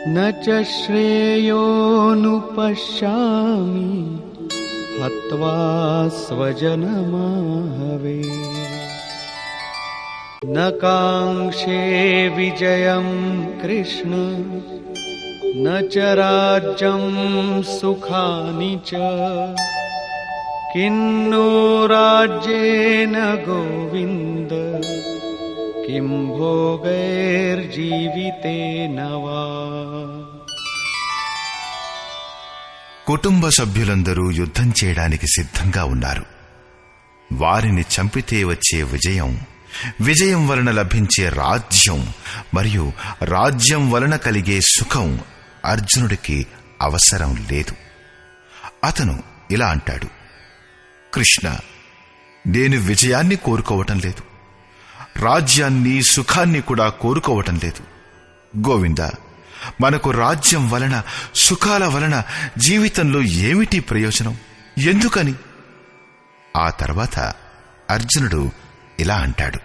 न च श्रेयोनुपश्यामि हत्वा स्वजनमाहवे न काङ्क्षे विजयं कृष्ण न च राज्यं सुखानि च किन्नो राज्येन गोविन्द किं भोगैर्जीवितेन वा. కుటుంబ సభ్యులందరూ యుద్ధం చేయడానికి సిద్ధంగా ఉన్నారు. వారిని చంపితే వచ్చే విజయం వలన లభించే రాజ్యం మరియు రాజ్యం వలన కలిగే సుఖం అర్జునుడికి అవసరం లేదు. అతను ఇలా అంటాడు, కృష్ణ, నేను విజయాన్ని కోరుకోవటం లేదు, రాజ్యాన్ని సుఖాన్ని కూడా కోరుకోవటం లేదు. గోవింద, మనకు రాజ్యం వలన సుఖాల వలన జీవితంలో ఏమిటి ప్రయోజనం, ఎందుకని? ఆ తర్వాత అర్జునుడు ఇలా అంటాడు,